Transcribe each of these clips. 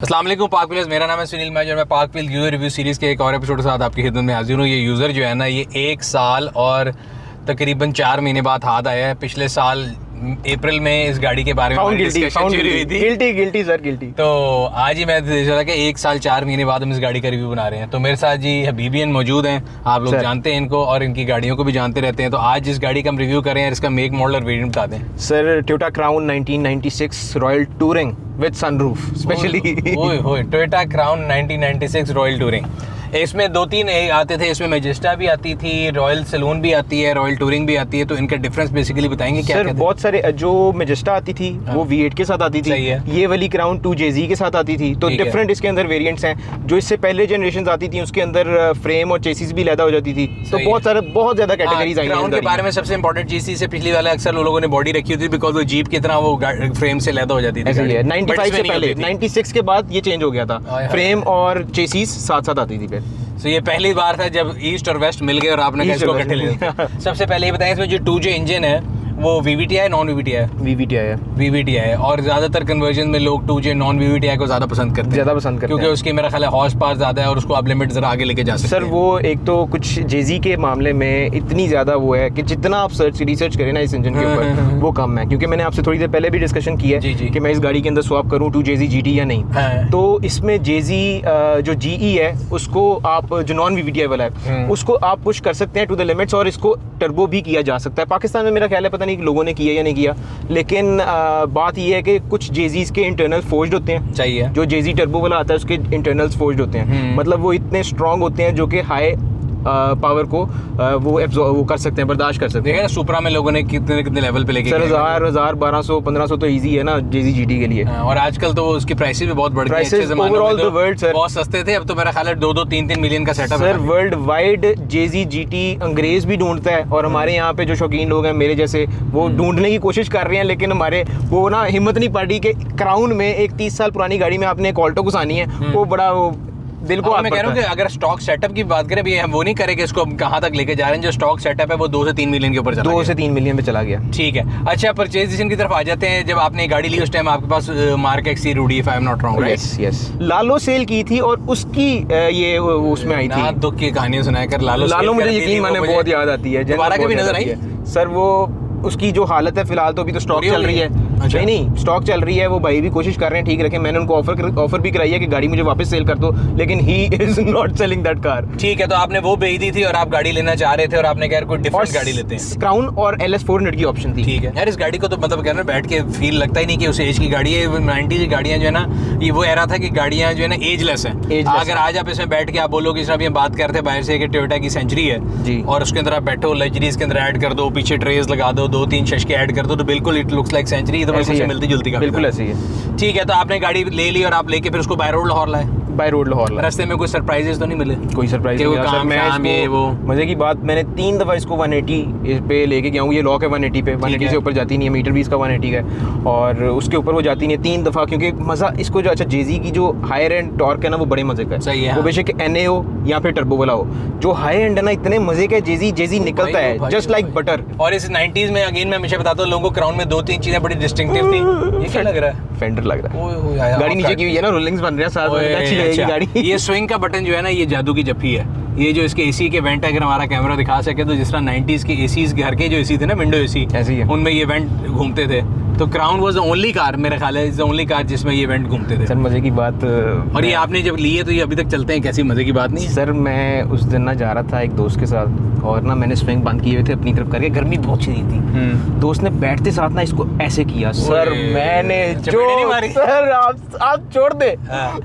अस्सलाम वालेकुम पाक व्हीलर्स, मेरा नाम है सुनील मैज और मैं पाक व्हील यूज़र रिव्यू सीरीज़ के एक और एपिसोड के साथ आपकी खिदमत में हाजिर हूँ। ये यूज़र जो है ना, ये 1 साल और तकरीबन 4 महीने बाद हाथ आया है। पिछले साल अप्रैल में इस गाड़ी के बारे में डिस्कशन शुरू हुई थी। गिल्टी। तो आज ही मैं सोचा कि 1 साल 4 महीने बाद हम इस गाड़ी का रिव्यू बना रहे हैं। तो मेरे साथ जी हबीबियन मौजूद हैं, आप लोग जानते हैं इनको और इनकी गाड़ियों को भी जानते रहते हैं। तो आज इस गाड़ी का हम रिव्यू कर रहे हैं, इसका मेक मॉडल और वेरिएंट बता दें। Sir Toyota crown 1996 royal touring with sunroof specially. Toyota crown 1996 royal touring. इसमें 2-3 आते थे, इसमें मैजेस्टा भी आती थी, रॉयल सैलून भी आती है, रॉयल टूरिंग भी आती है। तो इनका डिफरेंस बेसिकली बताएंगे क्या? सर बहुत सारे, जो मैजेस्टा आती थी वो V8 के साथ आती थी, ये वाली क्राउन 2JZ के साथ आती थी। तो डिफरेंट इसके अंदर वेरिएंट्स हैं। जो इससे पहले जनरेशन आती थी उसके अंदर फ्रेम और चेसिस भी लैदा हो जाती थी। तो बहुत ज्यादा कैटेगरीज आई हैं। क्राउन के बारे में सबसे इंपॉर्टेंट चीज से पिछली वाले अक्सर लोगों ने बॉडी रखी होती थी, बिकॉज वो जीप की तरह वो फ्रेम से लैदा हो जाती थी। 95 से पहले, 96 के बाद ये चेंज हो गया था, फ्रेम और चेसिस साथ साथ आती थी फिर। तो ये पहली बार था जब ईस्ट और वेस्ट मिल गए और आपने इसको इकट्ठे ले लिया। सबसे पहले ये बताएं, इसमें जो 2J इंजन है वो VVTi है, नॉन VVTi है? VVTi है। और ज्यादातर कन्वर्जन में लोग 2J नॉन VVTi को ज्यादा पसंद करते हैं, क्योंकि उसकी मेरा ख्याल है हॉर्स पावर ज्यादा है और उसको आप लिमिट जरा आगे लेके जा सकते हैं। सर वो एक तो कुछ JZ के मामले में इतनी ज्यादा वो है कि जितना आप रिसर्च करें ना इस इंजन के ऊपर वो कम है। क्योंकि मैंने आपसे थोड़ी देर पहले भी डिस्कशन किया है कि मैं इस गाड़ी के अंदर स्वैप करूं 2JZ GT या नहीं। तो इसमें JZ जो GE है उसको आप, जो नॉन VVTi वाला है उसको आप पुश कर सकते हैं टू द लिमिट्स, और इसको टर्बो भी किया जा सकता है। पाकिस्तान में मेरा ख्याल है पता नहीं लोगों ने किया या नहीं किया, लेकिन बात यह है कि कुछ JZs के इंटरनल फोर्ज्ड होते हैं। चाहिए जो JZ टर्बो वाला आता है उसके इंटरनल्स फोर्ज्ड होते हैं, मतलब वो इतने स्ट्रांग होते हैं जो कि हाई पावर को वो कर सकते हैं, बर्दाश्त कर सकते हैं। सुपरा में लोगों ने कितने लेवल पे लेके सर 1000, 1200, 1500 तो इजी है ना JZ GT के लिए। और आजकल तो उसकी प्राइसेस भी बहुत बढ़ गई हैं। ओवरऑल द वर्ल्ड सर बहुत सस्ते थे, अब तो मेरा ख्याल है 2-2, 3-3 मिलियन का सेटअप है। Sir world wide JZ GT अंग्रेज भी ढूंढता है, और हमारे यहाँ पे जो शौकीन लोग हैं मेरे जैसे वो ढूंढने की कोशिश कर रहे हैं, लेकिन हमारे वो ना हिम्मत नहीं पड़ी कि क्राउन में एक 30 साल पुरानी गाड़ी में आपने एक ऑल्टो घुसानी है। वो बड़ा दिल को मैं कह रहा हूँ कि अगर स्टॉक सेटअप की बात करें, हम वो नहीं करेंगे इसको कहाँ तक लेके जा रहे हैं। जो स्टॉक सेटअप है वो 2 से 3 मिलियन के ऊपर चला गया, 2 से 3 मिलियन पे चला गया। ठीक है, अच्छा परचेज डिसीजन की तरफ आ जाते हैं। जब आपने गाड़ी ली उस टाइम आपके पास मार्क एक्सी रूडी, if I am not wrong, right? Yes लालो सेल की थी और उसकी ये उसमें आई थी। दुख की कहानियां सुनाया कर लालो मुझे यकीन माने बहुत याद आती है। दोबारा कभी नजर आई सर? वो उसकी जो हालत है फिलहाल तो अभी तो स्टॉक चल रही है। अच्छा। नहीं स्टॉक चल रही है, वो भाई भी कोशिश कर रहे हैं ठीक रखें। मैंने उनको ऑफर भी कराई है कि गाड़ी मुझे वापस सेल कर दो, लेकिन he is not selling that car. ठीक है, तो आपने वो बेच दी थी और आप गाड़ी लेना चाह रहे थे और आपने कहा कोई डिफरेंट गाड़ी लेते हैं। क्राउन और LS 400 की ऑप्शन थी। ठीक है यार, इस गाड़ी को तो मतलब कह रहे हैं बैठ के फील लगता ही नहीं कि उस एज की गाड़ी है। 90 की गाड़ियां जो है ना, ये वो एरा था कि गाड़ियां जो है ना एजलेस हैं। अगर आज आप इसमें बैठ के आप बोलोगे, जिस अभी हम बात करते हैं बाहर से कि टोयोटा की सेंचुरी है जी, और उसके अंदर आप बैठो, लग्जरीज के अंदर ऐड कर दो, पीछे ट्रेस लगा दो, 2-3 शशके ऐड कर दो, तो बिल्कुल इट लुक्स लाइक सेंचुरी। तो बिल्कुल मिलती जुलती बिल्कुल ऐसी है। ठीक है, तो आपने गाड़ी ले ली और आप लेके फिर उसको बाय रोड लाहौर लाए। बाय रोड लाहौर रास्ते में कोई सरप्राइजेस तो नहीं मिले? कोई सरप्राइज नहीं मिला। मैं वो मजे की बात, मैंने 3 दफ़ा इसको 180 पे लेके गया हूँ। ये लॉक है 180 पे, 180 से ऊपर जाती नहीं है। मीटर भी इसका 180 का है और उसके ऊपर वो जाती नहीं है 3 दफ़ा, क्योंकि मज़ा इसको जो, अच्छा JZ की जो हायर एंड टॉर्क है ना वो बड़े मजे का है। सही है, वो बेशक NA हो या फिर टर्बो वाला हो, जो हाई एंड है ना इतने मजे का JZ निकलता है जस्ट लाइक बटर। और इस 90s में अगेन मैं हमेशा बताता हूँ लोगों को, क्राउन में 2-3 चीजें बड़ी डिस्टिंक्टिव थी। ये क्या लग रहा है? फेंडर लग रहा है। गाड़ी नीचे की हुई है ना, रोलिंग्स बन रहे हैं साथ में, अच्छी लगेगी गाड़ी। ये स्विंग का बटन जो है ना, ये जादू की जप्पी है। ये जो इसके एसी के वेंट, अगर हमारा कैमरा दिखा सके तो जिस तरह 90s के एसीज, घर के जो एसी थे ना, विंडो एसी, ऐसी है, उनमें ये वेंट घूमते थे। तो crown was the only car, मेरा ख्याल है इज द ओनली कार जिसमें ये वेंट घूमते थे। सर मजे की बात, और ये आपने जब लिए तो ये अभी तक चलते हैं, कैसी मजे की बात नहीं है? सर मैं उस दिन ना जा रहा था एक दोस्त के साथ, और ना मैंने स्विंग बंद किए हुए थे अपनी तरफ करके, गर्मी बहुत शदीद थी। दोस्त ने बैठते साथ ना इसको ऐसे किया सर, मैंने जो सर आप छोड़ दे,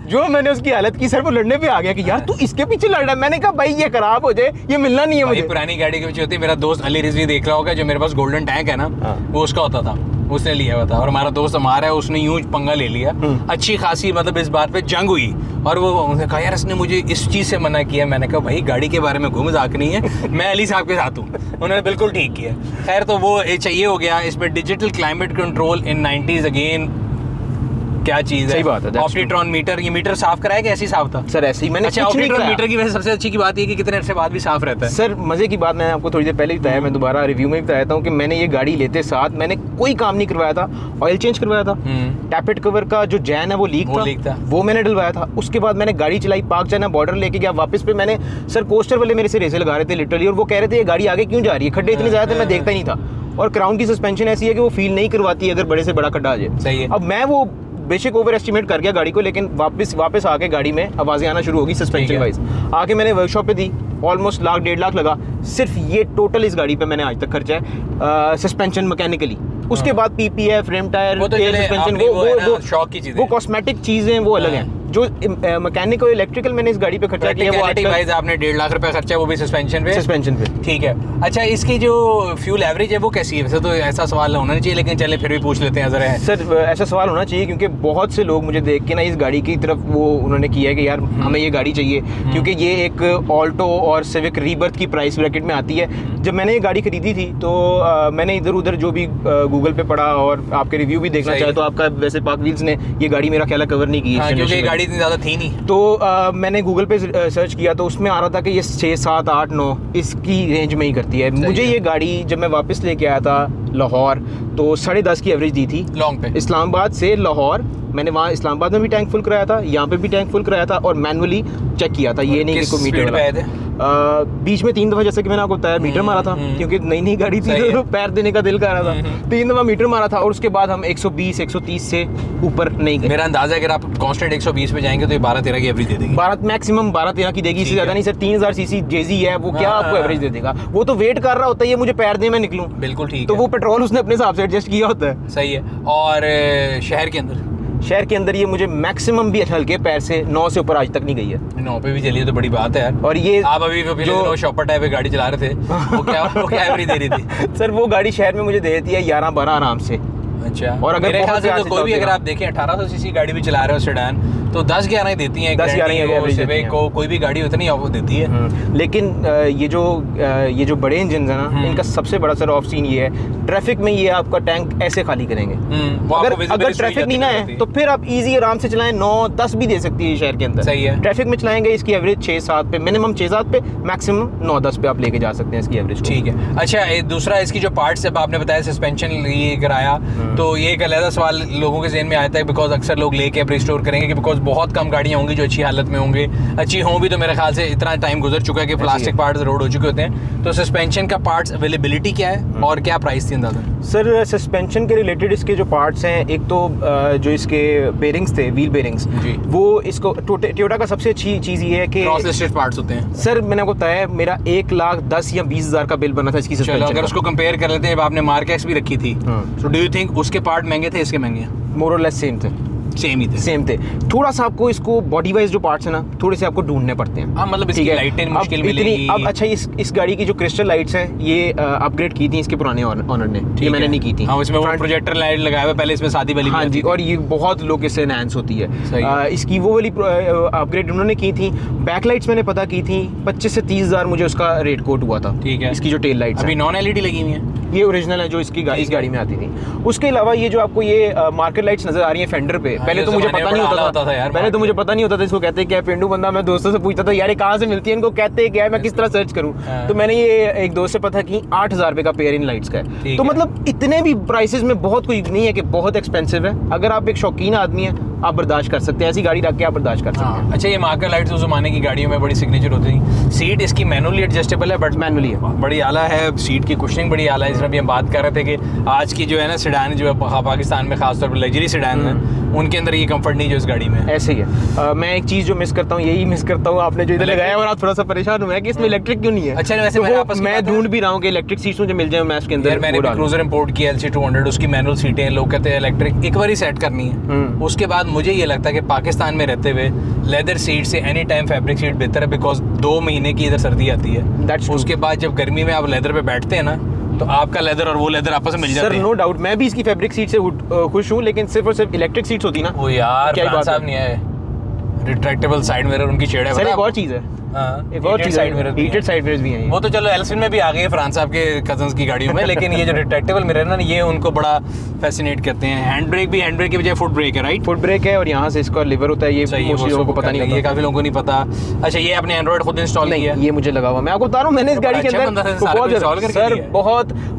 जो मैंने उसकी हालत की सर, वो लड़ने पे आ गया कि यार तू इसके पीछे लड़ रहा है। मैंने कहा भाई ये खराब हो जाए, ये मिलना नहीं है मुझे। पुरानी गाड़ी के पीछे होती है। मेरा दोस्त अली रिजवी देख रहा होगा, जो मेरे पास गोल्डन टैंक है ना, वो उसका होता था, उसने लिया हुआ था। और हमारा दोस्त हमारा है, उसने यूं पंगा ले लिया, अच्छी खासी मतलब इस बात पे जंग हुई। और वो उन्होंने कहा यार इसने मुझे इस चीज़ से मना किया। मैंने कहा भाई गाड़ी के बारे में घूम मजाक नहीं है, मैं अली साहब के साथ हूँ। उन्होंने बिल्कुल ठीक किया। खैर, तो वो चाहिए हो गया। इसमें डिजिटल क्लाइमेट कंट्रोल इन 90s अगेन क्या चीज है, सही बात है। ऑप्टिट्रॉन मीटर, ये मीटर साफ कराया कि ऐसे ही साफ था सर? ऐसे ही मैंने अच्छा, ऑप्टिट्रॉन मीटर की वजह से सबसे अच्छी की बात ये कि कितने अरसे बाद भी साफ रहता है। सर मजे की बात मैंने आपको थोड़ी देर पहले ही बताया, मैं दोबारा रिव्यू में भी बताया हूँ कि मैंने ये गाड़ी लेते साथ मैंने कोई काम नहीं करवाया था, ऑयल चेंज करवाया था, टैपेट कवर का जो जैन है वो लीक था, वो मैंने डलवाया था। उसके बाद मैंने गाड़ी चलाई, पार्क जाना, बॉर्डर लेके गया, वापस पे मैंने सर कोस्टर वाले मेरे से रेसे लगा रहे थे लिटरली, और वो कह रहे थे ये गाड़ी आगे क्यों जा रही है, खड्डे इतने ज्यादा थे मैं देखता ही नहीं था। और क्राउन की सस्पेंशन ऐसी है कि वो फील नहीं करवाती अगर बड़े से बड़ा खड्डा आ जाए। सही है। अब मैं वो बेशक ओवर एस्टिमेट कर गया गाड़ी को, लेकिन वापस आके गाड़ी में आवाज़ें आना शुरू होगी सस्पेंशन वाइज। आके मैंने वर्कशॉप पे दी, ऑलमोस्ट लाख 1.5 लाख लगा सिर्फ ये टोटल इस गाड़ी पे मैंने आज तक खर्चा है सस्पेंशन मैकेनिकली। उसके बाद पीपीएफ, फ्रेम टायर, सस्पेंशन, वो शौक की चीज़, वो कॉस्मेटिक चीज़ें वो अलग हैं। जो मैकेनिक और इलेक्ट्रिकल मैंने इस गाड़ी पे खर्चा किया वो वाइज आपने 1.5 लाख रुपए खर्चा, वो भी सस्पेंशन पे। ठीक है। अच्छा, इसकी जो फ्यूल एवरेज है वो कैसी है? वैसे तो ऐसा सवाल होना नहीं चाहिए, लेकिन चले फिर भी पूछ लेते हैं जरा। सर ऐसा सवाल होना चाहिए क्योंकि बहुत से लोग मुझे देख के ना इस गाड़ी की तरफ वो उन्होंने किया है कि यार हमें ये गाड़ी चाहिए, क्योंकि ये एक ऑल्टो और सिविक रीबर्थ की प्राइस ब्रैकेट में आती है। जब मैंने ये गाड़ी खरीदी थी तो मैंने इधर उधर जो भी गूगल पे पढ़ा और आपके रिव्यू भी देखना चाहे तो आपका वैसे पाक व्हील्स ने ये गाड़ी मेरा ख्याल कवर नहीं की, क्योंकि गाड़ी इतनी ज़्यादा थी नहीं। तो मैंने गूगल पे सर्च किया तो उसमें आ रहा था कि ये 6, 7, 8, 9 इसकी रेंज में ही करती है। मुझे ये गाड़ी जब मैं वापस लेके आया था लाहौर तो 10.5 की एवरेज दी थी लॉन्ग पे। इस्लामाबाद से लाहौर मैंने वहाँ इस्लामाबाद में भी टैंक फुल कराया था, यहाँ पे भी टैंक फुल कराया था और मैनुअली चेक किया था। ये नहीं कि कोई मीटर वाला। बीच में 3 दफ़ा, जैसे कि मैंने आपको बताया, मीटर मारा था क्योंकि नई गाड़ी थी तो पैर देने का दिल कर रहा था। 3 दफ़ा मीटर मारा था और उसके बाद हम 120, 130 से ऊपर नहीं गए। मेरा अंदाजा है अगर आप कांस्टेंट 120 पे जाएंगे तो ये 12-13 की एवरेज दे देगी। 12 मैक्सिमम 12-13 की देगी, इससे ज़्यादा नहीं सर। 3000 सीसी जेजी है, वो क्या आपको एवरेज दे देगा? वो तो वेट कर रहा होता है ये मुझे पैर दे मैं निकलूँ। बिल्कुल ठीक है। तो वो पेट्रोल उसने अपने हिसाब से एडजस्ट किया होता है। सही है। और शहर के अंदर ये मुझे मैक्सिमम भी हल्के पैर से 9 से ऊपर आज तक नहीं गई है। 9 पे भी चलिए तो बड़ी बात है यार। और ये आप अभी जो शॉपर टाइप गाड़ी चला रहे थे वो क्या एवरेज दे रही थी? सर वो गाड़ी शहर में मुझे दे देती है 11-12 आराम से। अच्छा। और अगर मेरे ख्याल से तो कोई भी अगर आप देखें 1800 सीसी गाड़ी भी चला रहे हो सेडान तो 10-11 ही देती हैं। 10-11 को कोई भी गाड़ी उतनी देती है। लेकिन ये जो बड़े इंजन है ना, इनका सबसे बड़ा सर ऑफ सीन ये है, ट्रैफिक में ये आपका टैंक ऐसे खाली करेंगे। अगर ट्रैफिक नहीं ना है तो फिर आप इजी आराम से चलाएं, 9-10 भी दे सकती है शहर के अंदर। सही है। ट्रैफिक में चलाएंगे इसकी एवरेज 6-7 पे, मिनिमम 6-7 पे, मैक्सिमम 9-10 पे आप लेके जा सकते हैं इसकी एवरेज। ठीक है। अच्छा, दूसरा इसकी जो पार्ट्स जब आपने बताया सस्पेंशन ये कराया तो ये एक अलग सवाल लोगों के ज़हन में आता है, बिकॉज अक्सर लोग लेके अब रिस्टोर करेंगे कि बिकॉज बहुत कम गाड़ियाँ होंगी जो अच्छी हालत में होंगे। अच्छी हों भी तो मेरे ख्याल से इतना टाइम गुजर चुका है कि प्लास्टिक पार्ट्स रोड हो चुके होते हैं। तो सस्पेंशन का पार्ट्स अवेलेबिलिटी क्या है और क्या प्राइस थी अंदाज़ा? सर सस्पेंशन के रिलेटेड इसके जो पार्ट्स हैं, एक तो जो इसके बेरिंग्स थे, व्हील बेरिंग्स, वो इसको टोयोटा का सबसे अच्छी चीज़ ये है कि क्रॉस लिस्टेड पार्ट्स होते हैं। सर मैंने आपको बताया मेरा 1,10,000 या 20,000 का बिल बना था इसकी सस्पेंशन। अगर उसको कंपेयर कर लेते हैं, आपने मार्केक्स भी रखी थी, तो डू यू थिंक उसके पार्ट महंगे थे इसके महंगे? मोर और लेस सेम थे। सेम थे। थोड़ा सा आपको इसको बॉडी वाइज जो पार्ट्स है ना थोड़े से आपको ढूंढने पड़ते हैं। हाँ, मतलब इसकी लाइटें मुश्किल मिलेगी। अब अच्छा इस गाड़ी की जो क्रिस्टल लाइट्स हैं ये अपग्रेड की थी इसके पुराने ओनर ने, ये मैंने नहीं की थी। हाँ, इसमें वो प्रोजेक्टर लाइट लगाया हुआ, पहले इसमें शादी वाली। हाँ जी, और ये बहुत लोग इससे एनहांस होती है। इसकी वो वाली अपग्रेड उन्होंने की थी। बैक लाइट्स मैंने पता की थी 25 से 30,000 मुझे उसका रेट कोट हुआ था। ठीक है। इसकी जो टेल लाइट्स अभी नॉन एलईडी लगी हुई है, ये ओरिजिनल है जो इस गाड़ी में आती थी। उसके अलावा ये जो आपको ये मार्केट लाइट्स नजर आ रही है फेंडर पे, पहले तो मुझे पता नहीं होता था यार। पहले तो मुझे पता नहीं होता था इसको कहते क्या है। पेंडू बंदा, मैं दोस्तों से पूछता था यार ये कहाँ से मिलती है, इनको कहते क्या है, मैं किस तरह सर्च करूँ। तो मैंने ये एक दोस्त से पता की 8,000 रुपये का पेयर इन लाइट्स का है। तो मतलब इतने भी प्राइसेस में बहुत कोई नहीं है कि बहुत एक्सपेंसिव है। अगर आप एक शौकीन आदमी है आप बर्दाश्त कर सकते हैं, ऐसी गाड़ी रख के आप बर्दाश्त कर सकते हैं। अच्छा, ये मार्कर लाइट्स उस जमाने की गाड़ियों में बड़ी सिग्नेचर होती थी। सीट इसकी मैनुअली एडजस्टेबल है, बट मैनुअली है, बड़ी आला है। सीट की कुशनिंग बड़ी आला है। इसमें भी हम बात कर रहे थे कि आज की जो है ना सेडान जो है पाकिस्तान में खासतौर पर लग्जरी सेडान है, उनके अंदर ये कंफर्ट नहीं जो इस गाड़ी में है। ऐसे ही है। मैं एक चीज़ जो मिस करता हूँ, यही मिस करता हूँ, आपने जो इधर लगाया और आप थोड़ा सा परेशान हुए कि इसमें इलेक्ट्रिक क्यों नहीं है। अच्छा, वैसे मैं ढूंढ भी रहा हूँ कि इलेक्ट्रिक सीट्स मुझे मिल जाए मैं इसके अंदर। मैंने क्रूजर इंपोर्ट किया LC200, उसकी मैनुअल सीटें, लोग कहते हैं इलेक्ट्रिक एक बार ही सेट करनी है। उसके बाद मुझे ये लगता है कि पाकिस्तान में रहते हुए लेदर सीट से एनी टाइम फैब्रिक सीट बेहतर है, बिकॉज 2 महीने की इधर सर्दी आती है। उसके बाद जब गर्मी में आप लेदर पे बैठते हैं ना तो आपका लेदर और वो लेदर आपस में मिल जाते हैं। सर नो डाउट मैं भी इसकी फैब्रिक सीट से खुश हूँ, लेकिन सिर्फ और सिर्फ इलेक्ट्रिक सीट्स होती ना। वो यार साहब नहीं है, रिट्रैक्टेबल साइड मिरर उनकी शेड है। सर एक और चीज़ है, एक और चीज हीटेड साइड मिरर्स भी हैं। वो तो चलो एल्सिन में भी आ गए हैं फ्रांस साहब के कजन्स की गाड़ियों में, लेकिन ये जो रिट्रैक्टेबल मिरर है ना, ये उनको बड़ा फैसिनेट करते हैं। हैंड ब्रेक भी हैंड ब्रेक की बजाय फुट ब्रेक है, राइट? फुट ब्रेक है और यहाँ से इसका लीवर होता है, ये मोस्टली लोगों को पता नहीं होता, ये काफी लोगों को नहीं पता। अच्छा, ये आपने एंड्रॉइड खुद इंस्टॉल किया? ये मुझे लगा हुआ, मैं आपको बता रहा हूँ, मैंने इस गाड़ी के अंदर सर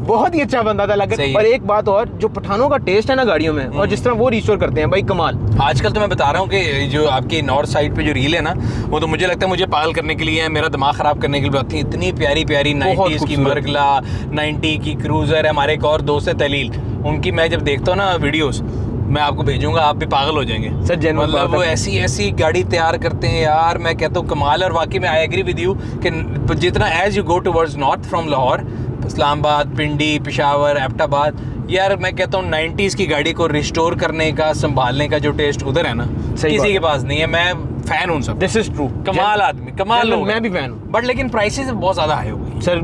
बहुत ही अच्छा बंदा था लगा। और एक बात और, जो पठानों का टेस्ट है ना गाड़ियों में, और जिस तरह वो रिस्टोर करते हैं भाई, कमाल। आजकल तो मैं बता रहा हूँ कि जो आपकी नॉर्थ साइड पे जो रील है ना, वो तो मुझे लगता है मुझे पागल करने के लिए है, मेरा दिमाग खराब करने के लिए आती है। इतनी प्यारी प्यारी 90s की मरगला, 90 की क्रूजर है। हमारे एक और दोस्त है तलील, उनकी मैं जब देखता हूँ ना वीडियोस, मैं आपको भेजूंगा, आप भी पागल हो जाएंगे सर। मतलब वो ऐसी गाड़ी तैयार करते हैं यार, मैं कहता हूँ कमाल। और वाकई में आई एग्री विद यू कि जितना as you go towards north from Lahore, Islamabad, Pindi, Peshawar, Abbottabad, यार मैं कहता हूँ 90s की गाड़ी को रिस्टोर करने का, संभालने का जो टेस्ट उधर है ना, किसी के पास नहीं है। मैं फैन हूँ सब, दिस इज ट्रू। कमाल आदमी, कमाल लोग, मैं भी फैन हूँ। बट लेकिन प्राइसेस बहुत ज्यादा हाई हो गई सर।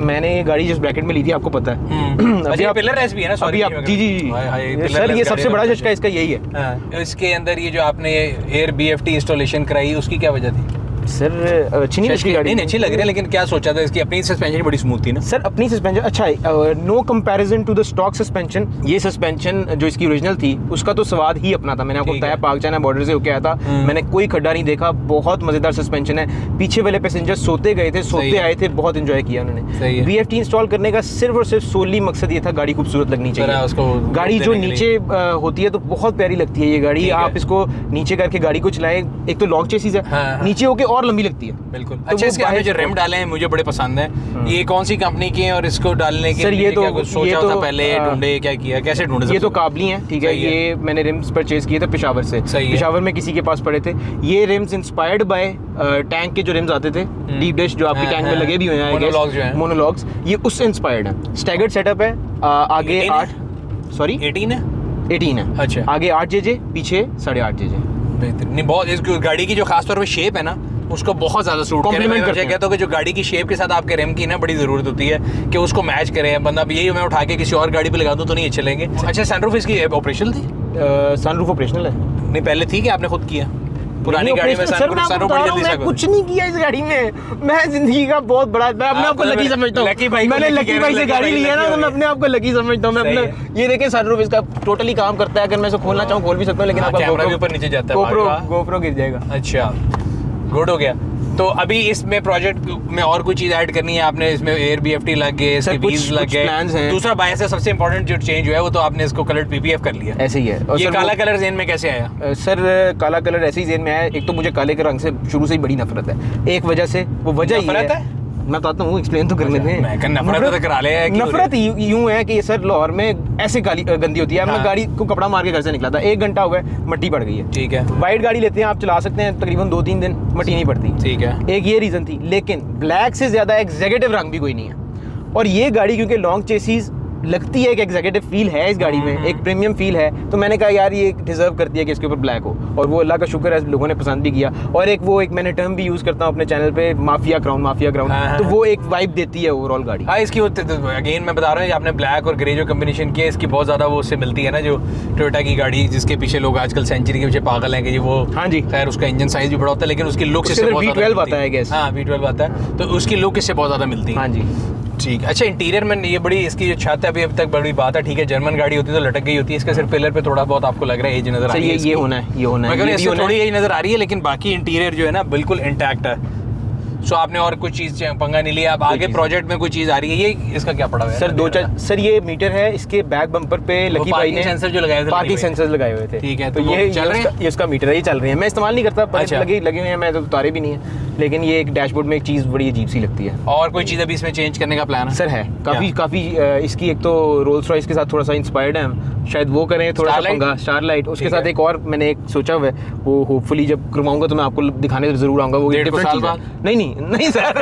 मैंने ये गाड़ी जिस ब्रैकेट में ली थी आपको पता है, अभी पिलर रेस भी है ना, सॉरी जी सर, ये सबसे बड़ा झटका इसका यही है। इसके अंदर ये जो आपने एयर BFT इंस्टॉलेशन कराई, उसकी क्या वजह थी सर? अच्छी नहीं लगी गाड़ी, अच्छी लग रही है, लेकिन क्या सोचा था? इसकी अपनी सस्पेंशन बड़ी स्मूथ थी ना सर, अपनी सस्पेंशन अच्छा है, no comparison to the stock suspension. ये सस्पेंशन जो इसकी ओरिजिनल थी उसका तो स्वाद ही अपना था। मैंने आपको बताया, पाक चाइना बॉर्डर से होके आया था, मैंने कोई खड्डा नहीं देखा, बहुत मजेदार सस्पेंशन है। पीछे वाले पैसेंजर सोते गए थे, सोते आए थे, बहुत एंजॉय किया उन्होंने। BFT इंस्टॉल करने का सिर्फ और सिर्फ सोली मकसद ये था, गाड़ी खूबसूरत लगनी चाहिए। गाड़ी जो नीचे होती है तो बहुत प्यारी लगती है ये गाड़ी। आप इसको नीचे करके गाड़ी को चलाएं, एक तो लॉन्ग चेसिस है, नीचे होके और लंबी लगती है। बिल्कुल। अच्छा, इसके आपने जो रिम डाले हैं मुझे बड़े पसंद है। ये कौन सी कंपनी के हैं और इसको डालने के लिए क्या कुछ सोचा था पहले? ढूंढे, क्या किया, कैसे ढूंढे? ये तो काबली हैं, ठीक है। ये मैंने रिम्स परचेज किए थे पेशावर से, पेशावर में किसी के पास पड़े थे। ये रिम्स इंस्पायर्ड बाय टैंक के जो रिम्स आते थे, डीप डिश जो आपकी टैंक में लगे भी हुए हैं, मोनोलॉग्स, ये उससे इंस्पायर्ड है। स्टैगर्ड सेटअप है, आगे 18 है। अच्छा, आगे 8 JJ, पीछे 8.5 JJ। बेहतर नहीं, बहुत इस गाड़ी की जो खासतौर पे शेप है ना, उसको बहुत ज्यादा सूट करता है। मैं कहता हूँ कि जो गाड़ी की शेप के साथ आपके रिम की ना बड़ी जरूरत होती है कि उसको मैच करें बंदा। यही मैं उठा के किसी और गाड़ी पे लगा दूँ तो नहीं चलेंगे। अच्छा, सनरूफ इसकी ऑपरेशनल थी? सनरूफ ऑपरेशनल है? नहीं, पहले थी कि आपने खुद किया? पुरानी गाड़ी में सनरूफ बड़ी जल्दी से कुछ नहीं किया इस गाड़ी में। मैं जिंदगी का बहुत बड़ा, मैं अपने आप को लकी समझता हूँ। मैंने लकी भाई से गाड़ी ली है ना, तो मैं अपने आप को लकी समझता हूँ। मैं अपने ये देखें, सनरूफ इसका टोटली काम करता है। अगर मैं इसे खोलना चाहूँ खोल भी सकता हूँ, लेकिन आपका कैमरा भी ऊपर नीचे जाता है, GoPro गिर जाएगा। अच्छा, गुड हो गया। तो अभी इसमें प्रोजेक्ट में और कोई चीज ऐड करनी है आपने? इसमें एयर BFT लग गए, इसके व्हील्स लग गए। दूसरा बायस है, सबसे इंपॉर्टेंट जो चेंज हुआ है वो तो आपने इसको कलर्ड PPF कर लिया। ऐसे ही है। और ये काला कलर ज़हन में कैसे आया? सर, काला कलर ऐसे ही ज़हन में आया। एक तो मुझे काले के रंग से शुरू से ही बड़ी नफरत है। एक वजह से, वो वजह ये है, मैं बताता हूँ, एक्सप्लेन तो करने दें। नफरत करा ले। नफरत यूं है कि सर लाहौर में ऐसे गंदी होती है। मैं गाड़ी को कपड़ा मार के घर से निकला था, 1 घंटा हो गया, मट्टी पड़ गई है। ठीक है, वाइट गाड़ी लेते हैं आप, चला सकते हैं तकरीबन 2-3 दिन, मट्टी नहीं पड़ती। ठीक है, एक ये रीजन थी। लेकिन ब्लैक से ज्यादा एग्जीक्यूटिव रंग भी कोई नहीं है। और ये गाड़ी क्योंकि लॉन्ग चेसिस लगती है, एक एग्जीक्यूटिव फील है इस गाड़ी में, एक प्रीमियम फील है, तो मैंने कहा यार ये डिजर्व करती है कि इसके ऊपर ब्लैक हो। और वो अल्लाह का शुक्र है, लोगों ने पसंद भी किया। और एक मैंने टर्म भी यूज़ करता हूँ अपने चैनल पे, माफिया क्राउन, तो वो एक वाइब देती है ओवरऑल गाड़ी। हाँ, इसकी अगेन मैं बता रहा हूँ, आपने ब्लैक और ग्रे जो कम्बिनेशन किया, इसकी बहुत ज़्यादा वो उससे मिलती है ना, जो टोयोटा की गाड़ी जिसके पीछे लोग आजकल सेंचुरी के पीछे पागल हैं कि वो, हाँ जी, खैर उसका इंजन साइज भी बड़ा होता है, लेकिन उसकी लुक इससे V12 आता है गैस। हाँ, V12 आता है, तो उसकी लुक इससे बहुत ज़्यादा मिलती है। हाँ जी, ठीक। अच्छा, इंटीरियर में ये बड़ी, इसकी जो छत है अभी तक बड़ी बात है। ठीक है, जर्मन गाड़ी होती है तो लटक गई होती है, इसके सिर्फ पिलर पे थोड़ा बहुत आपको लग रहा है एज नजर आ रही है। ये होना है, थोड़ी एज नजर आ रही है, लेकिन बाकी इंटीरियर जो है ना बिल्कुल इंटैक्ट है। सो आपने और कुछ चीज पंगा नहीं लिया? अब आगे प्रोजेक्ट में कोई चीज आ रही है, ये इसका क्या पड़ा हुआ है? सर, सर ये मीटर है, इसके बैक बम्पर पे लकी भाई ने सेंसर जो लगाए थे, पार्किंग सेंसर लगाए हुए थे। ठीक है, तो ये इसका मीटर है, ये चल रही है। मैं इस्तेमाल नहीं करता, पर लगे हुए हैं, मैं तो उतारे भी नहीं है, लेकिन ये एक डैशबोर्ड में एक चीज बड़ी अजीब सी लगती है। और कोई चीज अभी इसमें चेंज करने का प्लान है? सर है काफी इसकी एक तो रोल्स रॉयस के साथ थोड़ा सा इंस्पायर्ड है, शायद वो करें थोड़ा सा पंगा, स्टारलाइट। उसके साथ एक और मैंने एक सोचा हुआ है, वो होपफुली जब करवाऊंगा तो मैं आपको दिखाने जरूर आऊंगा। वो डिफरेंट चीज है। नहीं सर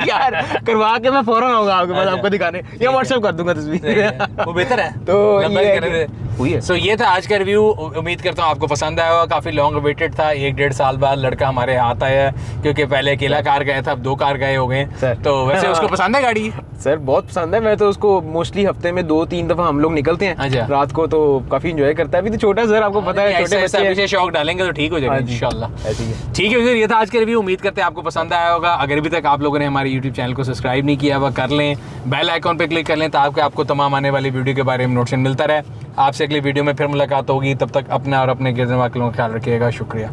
यार, करवा के मैं फौरन आऊंगा आपके पास आपको दिखाने, या व्हाट्सएप कर दूंगा तस्वीर, वो बेहतर है। तो ये था आज का रिव्यू। उम्मीद करता हूँ आपको पसंद आया होगा। काफी लॉन्ग अवेटेड था, 1-1.5 साल बाद लड़का हमारे हाथ आया, क्योंकि पहले अकेला कार गया था, अब 2 कार गए हो गए। तो वैसे उसको पसंद है गाड़ी? सर बहुत पसंद है, मैं तो उसको मोस्टली हफ्ते में 2-3 दफा हम लोग निकलते हैं रात को, तो काफी एंजॉय करता है। अभी तो छोटा सर, आपको पता है छोटे बच्चे हैं, शौक डालेंगे तो ठीक हो जाएगा इंशाल्लाह। ठीक है फिर, ये था आज के रिव्यू। उम्मीद करते हैं आपको पसंद आया होगा। अगर अभी तक आप लोगों ने हमारे यूट्यूब चैनल को सब्सक्राइब नहीं किया हुआ, कर लें, बेल आइकॉन पे क्लिक कर लें ताकि आपको तमाम आने वाली वीडियो के बारे में नोटिफिकेशन मिलता रहे। आपसे अगली वीडियो में फिर मुलाकात होगी, तब तक अपना और अपने गिरने वालों का ख्याल रखिएगा। शुक्रिया।